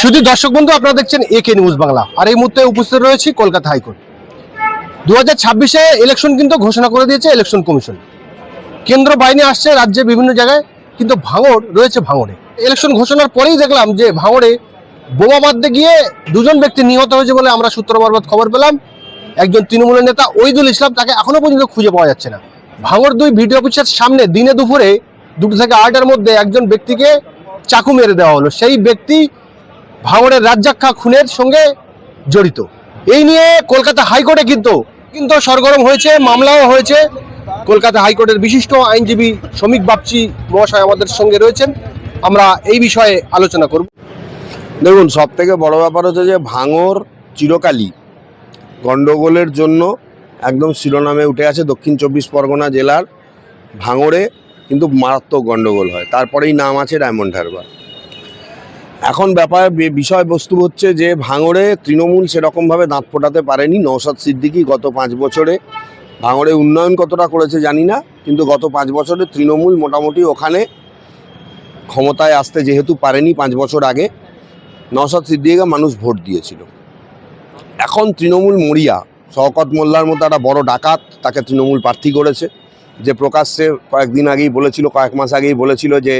শুধু দর্শক বন্ধু, আপনারা দেখছেন একে নিউজ বাংলা। আর এই মুহূর্তে উপস্থিত রয়েছি কলকাতা হাইকোর্ট। 2026-এ ইলেকশন কিন্তু ঘোষণা করে দিয়েছে ইলেকশন কমিশন। কেন্দ্র বাহিনী আসছে রাজ্যে বিভিন্ন জায়গায়, কিন্তু ভাঙড় রয়েছে ভাঙড়ে। ইলেকশন ঘোষণার পরেই দেখলাম যে ভাঙড়ে বোমা বাঁধতে গিয়ে দুজন ব্যক্তি নিহত হয়েছে বলে আমরা সূত্র মারফত খবর পেলাম। একজন তৃণমূলের নেতা ওইদুল ইসলাম, তাকে এখনো পর্যন্ত খুঁজে পাওয়া যাচ্ছে না। ভাঙড় 2 ভিডিও অফিসের সামনে দিনে দুপুরে 2 থেকে 8টার মধ্যে একজন ব্যক্তিকে চাকু মেরে দেওয়া হলো। সেই ব্যক্তি ভাঙড়ের রাজ্জাক খুনের সঙ্গে জড়িত। এই নিয়ে কলকাতা হাইকোর্টে কিন্তু সরগরম হয়েছে, মামলাও হয়েছে। কলকাতা হাইকোর্টের বিশিষ্ট আইনজীবী শ্রমিক বাগচি মহাশয় আমাদের সঙ্গে রয়েছেন, আমরা এই বিষয়ে আলোচনা করব। দেখুন, সব থেকে বড় ব্যাপার হচ্ছে যে ভাঙড় চিরকালই গণ্ডগোলের জন্য একদম শিরোনামে উঠে আছে। দক্ষিণ 24 পরগনা জেলার ভাঙড়ে কিন্তু মারাত্মক গণ্ডগোল হয়, তারপরেই নাম আছে ডায়মন্ড হারবার। এখন বিষয়বস্তু হচ্ছে যে ভাঙড়ে তৃণমূল সেরকমভাবে দাঁত ফোটাতে পারেনি। নওশাদ সিদ্দিকী গত 5 বছরে ভাঙড়ে উন্নয়ন কতটা করেছে জানি না, কিন্তু গত 5 বছরে তৃণমূল মোটামুটি ওখানে ক্ষমতায় আসতে যেহেতু পারেনি 5 বছর আগে, নওশাদ সিদ্দিকীকে মানুষ ভোট দিয়েছিল। এখন তৃণমূল মরিয়া। শওকত মোল্লার মতো একটা বড় ডাকাত, তাকে তৃণমূল প্রার্থী করেছে, যে প্রকাশ্যে কয়েকদিন আগেই বলেছিল, কয়েক মাস আগেই বলেছিল যে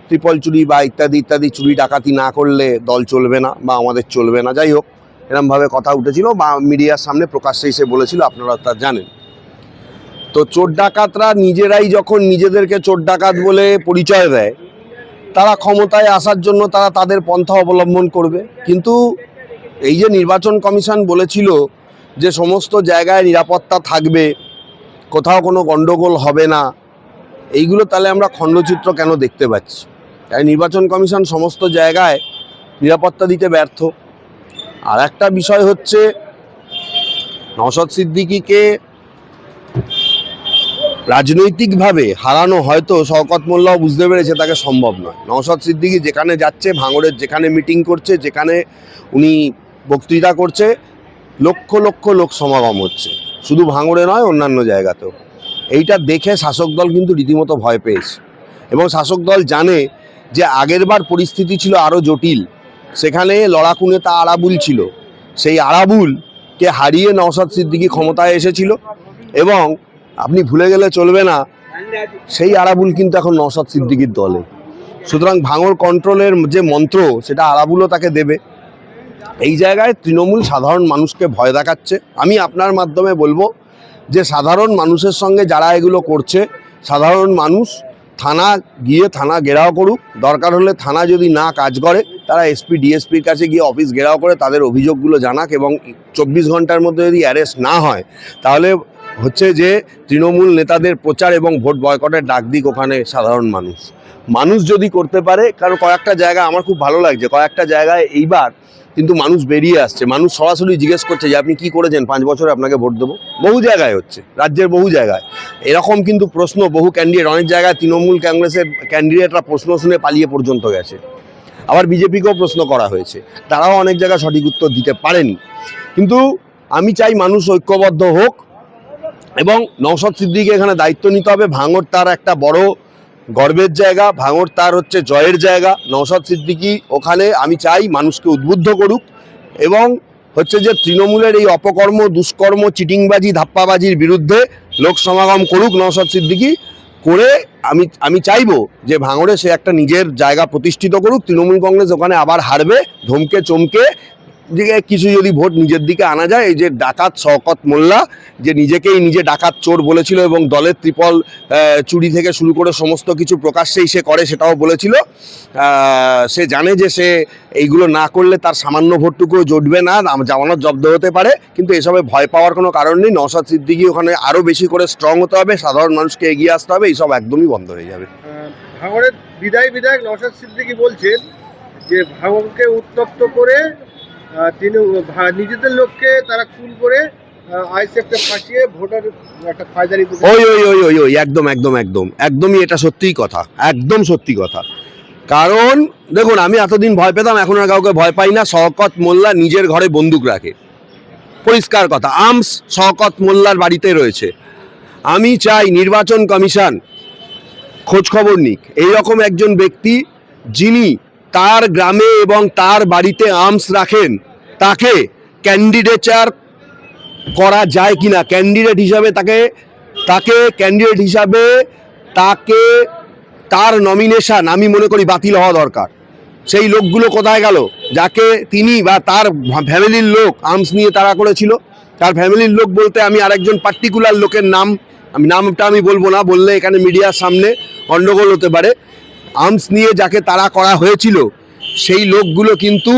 ট্রিপল চুরি বা ইত্যাদি ইত্যাদি চুরি ডাকাতি না করলে দল চলবে না বা আমাদের চলবে না। যাই হোক, এরমভাবে কথা উঠেছিল বা মিডিয়ার সামনে প্রকাশ্যে এসে বলেছিল, আপনারা তা জানেন। তো চোর ডাকাতরা নিজেরাই যখন নিজেদেরকে চোর ডাকাত বলে পরিচয় দেয়, তারা ক্ষমতায় আসার জন্য তারা তাদের পন্থা অবলম্বন করবে। কিন্তু এই যে নির্বাচন কমিশন বলেছিল যে সমস্ত জায়গায় নিরাপত্তা থাকবে, কোথাও কোনো গণ্ডগোল হবে না, এইগুলো তাহলে আমরা খণ্ডচিত্র কেন দেখতে পাচ্ছি? তাই নির্বাচন কমিশন সমস্ত জায়গায় নিরাপত্তা দিতে ব্যর্থ। আর একটা বিষয় হচ্ছে, নওশাদ সিদ্দিকীকে রাজনৈতিকভাবে হারানো হয়তো শওকত মোল্লাও বুঝতে পেরেছে তাকে সম্ভব নয়। নওশাদ সিদ্দিকী যেখানে যাচ্ছে, ভাঙড়ের যেখানে মিটিং করছে, যেখানে উনি বক্তৃতা করছে, লক্ষ লক্ষ লোক সমাগম হচ্ছে, শুধু ভাঙড়ে নয় অন্যান্য জায়গাতেও। এইটা দেখে শাসক দল কিন্তু রীতিমতো ভয় পেয়েছে, এবং শাসক দল জানে যে আগেরবার পরিস্থিতি ছিল আরও জটিল। সেখানে লড়াকু নেতা আরাবুল ছিল, সেই আরাবুলকে হারিয়ে নওশাদ সিদ্দিকী ক্ষমতায় এসেছিল, এবং আপনি ভুলে গেলে চলবে না, সেই আরাবুল কিন্তু এখন নওশাদ সিদ্দিকীর দলে। সুতরাং ভাঙড় কন্ট্রোলের যে মন্ত্র, সেটা আরাবুলও তাকে দেবে। এই জায়গায় তৃণমূল সাধারণ মানুষকে ভয় দেখাচ্ছে। আমি আপনার মাধ্যমে বলবো যে সাধারণ মানুষের সঙ্গে যারা এগুলো করছে, সাধারণ মানুষ থানা গিয়ে থানা ঘেরাও করুক। দরকার হলে থানা যদি না কাজ করে, তারা এসপি ডিএসপির কাছে গিয়ে অফিস ঘেরাও করে তাদের অভিযোগগুলো জানাক, এবং 24 ঘন্টার মধ্যে যদি অ্যারেস্ট না হয়, তাহলে হচ্ছে যে তৃণমূল নেতাদের প্রচার এবং ভোট বয়কটের ডাক দিক ওখানে সাধারণ মানুষ যদি করতে পারে। কারণ কয়েকটা জায়গায় আমার খুব ভালো লাগছে, কয়েকটা জায়গায় এইবার কিন্তু মানুষ বেরিয়ে আসছে, মানুষ সরাসরি জিজ্ঞেস করছে যে আপনি কি করেছেন 5 বছরে, আপনাকে ভোট দেবো। বহু জায়গায় হচ্ছে, রাজ্যের বহু জায়গায় এরকম কিন্তু প্রশ্ন, বহু ক্যান্ডিডেট, অনেক জায়গায় তৃণমূল কংগ্রেসের ক্যান্ডিডেটরা প্রশ্ন শুনে পালিয়ে পর্যন্ত গেছে। আবার বিজেপিকেও প্রশ্ন করা হয়েছে, তারাও অনেক জায়গায় সঠিক উত্তর দিতে পারেনি। কিন্তু আমি চাই মানুষ ঐক্যবদ্ধ হোক, এবং নওশাদ সিদ্দিকী এখানে দায়িত্ব নিতে হবে। ভাঙড় তার একটা বড় গর্বের জায়গা, ভাঙড় তার হচ্ছে জয়ের জায়গা। নওশাদ সিদ্দিকী ওখানে আমি চাই মানুষকে উদ্বুদ্ধ করুক, এবং হচ্ছে যে তৃণমূলের এই অপকর্ম, দুষ্কর্ম, চিটিংবাজি, ধাপ্পাবাজির বিরুদ্ধে লোক সমাগম করুক নওশাদ সিদ্দিকী করে। আমি চাইবো যে ভাঙড়ে সে একটা নিজের জায়গা প্রতিষ্ঠিত করুক। তৃণমূল কংগ্রেস ওখানে আবার হারবে, ধমকে চমকে কিছু যদি ভোট নিজের দিকে আনা যায়। এই যে ডাকাত শওকত মোল্লা, যে নিজে ডাকাত চোর বলেছিল, এবং দলের ত্রিপল চুরি থেকে শুরু করে সমস্ত কিছু প্রকাশ্যেই সে করে, সেটাও বলেছিল। সে জানে যে সে এইগুলো না করলে তার সামান্য ভোটটুকুও জুটবে না, জামানত জব্দ হতে পারে। কিন্তু এসবে ভয় পাওয়ার কোনো কারণ নেই। নওশাদ সিদ্দিকী ওখানে আরও বেশি করে স্ট্রং হতে হবে, সাধারণ মানুষকে এগিয়ে আসতে হবে, এইসব একদমই বন্ধ হয়ে যাবে। ভাঙড়ের বিধায়ক নওশাদ সিদ্দিকী বলছেন যে ভাঙড়কে উত্তপ্ত করে তিনি নিজেদের লোককে তারা খুন করে আইএসএফকে ফাঁসিয়ে ভোটার একটা ফায়দারি। ওই একদমই এটা সত্যিই কথা, একদম সত্যি কথা। কারণ দেখুন, আমি এতদিন ভয় পেতাম, এখন আর কাউকে ভয় পাই না। শওকত মোল্লা নিজের ঘরে বন্দুক রাখে, পরিষ্কার কথা। আর্মস শওকত মোল্লার বাড়িতে রয়েছে। আমি চাই নির্বাচন কমিশন খোঁজ খবর নিক। এইরকম একজন ব্যক্তি যিনি তার গ্রামে এবং তার বাড়িতে আর্মস রাখেন, তাকে ক্যান্ডিডেচার করা যায় কিনা, ক্যান্ডিডেট হিসাবে তাকে তার নমিনেশন আমি মনে করি বাতিল হওয়া দরকার। সেই লোকগুলো কোথায় গেল যাকে তিনি বা তার ফ্যামিলির লোক আর্মস নিয়ে তাড়া করেছিল? তার ফ্যামিলির লোক বলতে আমি আরেকজন পার্টিকুলার লোকের নামটা আমি বলবো না, বললে এখানে মিডিয়ার সামনে গন্ডগোল হতে পারে। আর্মস নিয়ে যাকে তাড়া করা হয়েছিল সেই লোকগুলো কিন্তু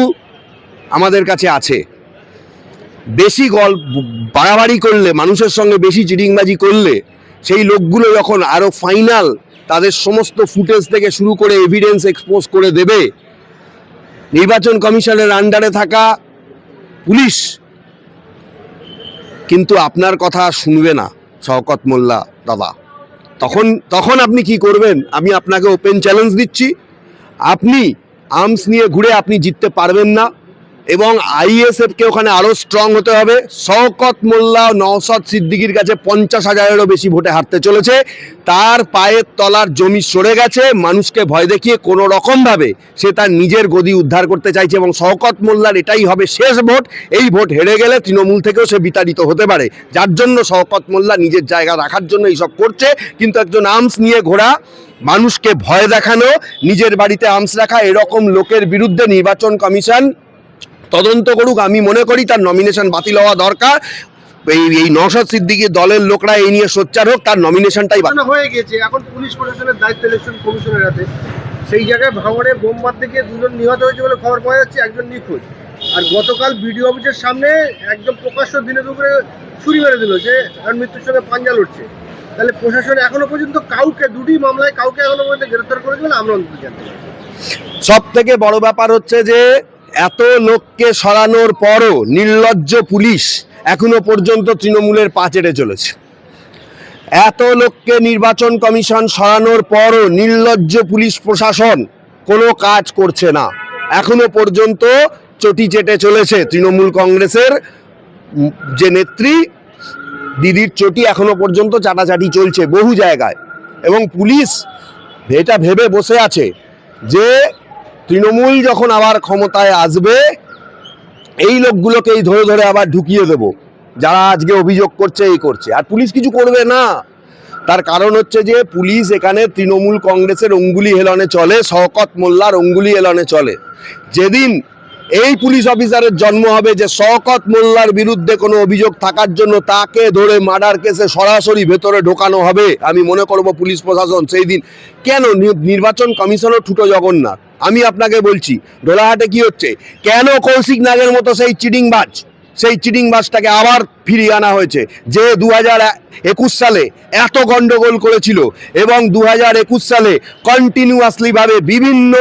আমাদের কাছে আছে। বেশি বাড়াবাড়ি করলে, মানুষের সঙ্গে বেশি চিটিংবাজি করলে সেই লোকগুলো যখন আরও ফাইনাল তাদের সমস্ত ফুটেজ থেকে শুরু করে এভিডেন্স এক্সপোজ করে দেবে, নির্বাচন কমিশনের আন্ডারে থাকা পুলিশ কিন্তু আপনার কথা শুনবে না শওকত মোল্লা দাদা। তখন আপনি কি করবেন? আমি আপনাকে ওপেন চ্যালেঞ্জ দিচ্ছি, আপনি আর্মস নিয়ে ঘুরে আপনি জিততে পারবেন না এবং আইএসএফকে ওখানে আরও স্ট্রং হতে হবে। শওকত মোল্লা নওশাদ সিদ্দিকীর কাছে 50,000-এরও বেশি ভোটে হারতে চলেছে। তার পায়ের তলার জমি সরে গেছে, মানুষকে ভয় দেখিয়ে কোনো রকমভাবে সে তার নিজের গদি উদ্ধার করতে চাইছে এবং শওকত মোল্লার এটাই হবে শেষ ভোট। এই ভোট হেরে গেলে তৃণমূল থেকেও সে বিতাড়িত হতে পারে, যার জন্য শওকত মোল্লা নিজের জায়গা রাখার জন্য এইসব করছে। কিন্তু একজন আর্মস নিয়ে ঘোরা, মানুষকে ভয় দেখানো, নিজের বাড়িতে আর্মস রাখা, এরকম লোকের বিরুদ্ধে নির্বাচন কমিশন তদন্ত করুক। আমি মনে করি তার নমিনেশন বাতিল হওয়া দরকার। এই নওশাদ সিদ্দিকীর দলের লোকরা এই নিয়ে সোচ্চার হোক, তার নমিনেশনটাই হয়ে গেছে। এখন পুলিশ প্রশাসনের দায়িত্ব ইলেকশন কমিশনের হাতে। সেই জায়গায় ভাঙড়ে বোম মারতে গিয়ে 2 জন নিহত হয়েছে বলে খবর পাওয়া যাচ্ছে, একজন নিখোঁজ। আর গতকাল বিডিও অফিসের সামনে একদম প্রকাশ্য দিনে দুপুরে ছুরি মেরে দিল, যে মৃত্যুর সঙ্গে পাঞ্জা লড়ছে। তাহলে প্রশাসন এখনো পর্যন্ত কাউকে, 2টি মামলায় কাউকে এখনো পর্যন্ত গ্রেফতার করেছে বলে আমরা অন্তত জানতে পারি। সব থেকে বড় ব্যাপার হচ্ছে যে এত লোককে সরানোর পরও নির্লজ্জ পুলিশ এখনো পর্যন্ত তৃণমূলের পা চেটে চলেছে। এত লোককে নির্বাচন কমিশন সরানোর পরও নির্লজ্জ পুলিশ প্রশাসন কোনো কাজ করছে না, এখনো পর্যন্ত চটি চেটে চলেছে। তৃণমূল কংগ্রেসের যে নেত্রী দিদির চটি এখনো পর্যন্ত চাটাচাটি চলছে বহু জায়গায় এবং পুলিশ এটা ভেবে বসে আছে যে তৃণমূল যখন আবার ক্ষমতায় আসবে এই লোকগুলোকেই ধরে ধরে আবার ঢুকিয়ে দেব, যারা আজকে অভিযোগ করছে এই করছে। আর পুলিশ কিছু করবে না, তার কারণ হচ্ছে যে পুলিশ এখানে তৃণমূল কংগ্রেসের অঙ্গুলি হেলনে চলে, শওকত মোল্লার অঙ্গুলি হেলনে চলে। যেদিন এই পুলিশ অফিসারের জন্ম হবে যে শওকত মোল্লার বিরুদ্ধে কোনো অভিযোগ থাকার জন্য তাকে ধরে মার্ডার কেসে সরাসরি ভেতরে ঢোকানো হবে, আমি মনে করব পুলিশ প্রশাসন সেই দিন কেন নির্বাচন কমিশনও ঠুটো জগন্নাথ। আমি আপনাকে বলছি ডোলাহাটে কি হচ্ছে, কেন কৌশিক নাগের মতো সেই চিটিংবাজটাকে আবার ফিরিয়ে আনা হয়েছে, যে 2021 সালে এত গন্ডগোল করেছিল এবং 2021 সালে কন্টিনিউয়াসলিভাবে বিভিন্ন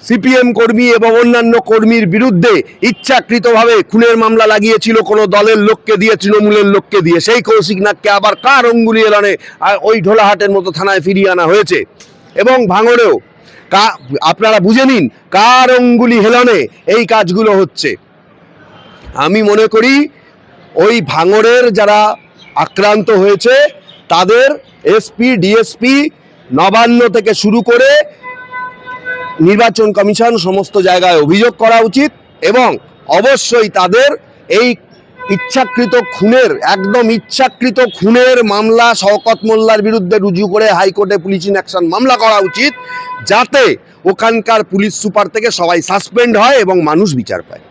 সিপিএম কর্মী এবং অন্যান্য কর্মীর বিরুদ্ধে ইচ্ছাকৃতভাবে খুনের মামলা লাগিয়েছিল কোনো দলের লোককে দিয়ে, তৃণমূলের লোককে দিয়ে। সেই কৌশিক নাগকে আবার কার অঙ্গুলি এলানে ওই ঢোলাহাটের মতো থানায় ফিরিয়ে আনা হয়েছে। এবং ভাঙড়েও আপনারা বুঝে নিন কার অঙ্গুলি হেলনে এই কাজগুলো হচ্ছে। আমি মনে করি ওই ভাঙড়ের যারা আক্রান্ত হয়েছে তাদের এসপি, ডিএসপি, নবান্ন থেকে শুরু করে নির্বাচন কমিশন সমস্ত জায়গায় অভিযোগ করা উচিত এবং অবশ্যই তাদের এই ইচ্ছাকৃত খুনের মামলা শওকত মোল্লার বিরুদ্ধে রুজু করে হাইকোর্টে পুলিশ ইন অ্যাকশন মামলা করা উচিত, যাতে ওখানকার পুলিশ সুপার থেকে সবাই সাসপেন্ড হয় এবং মানুষ বিচার পায়।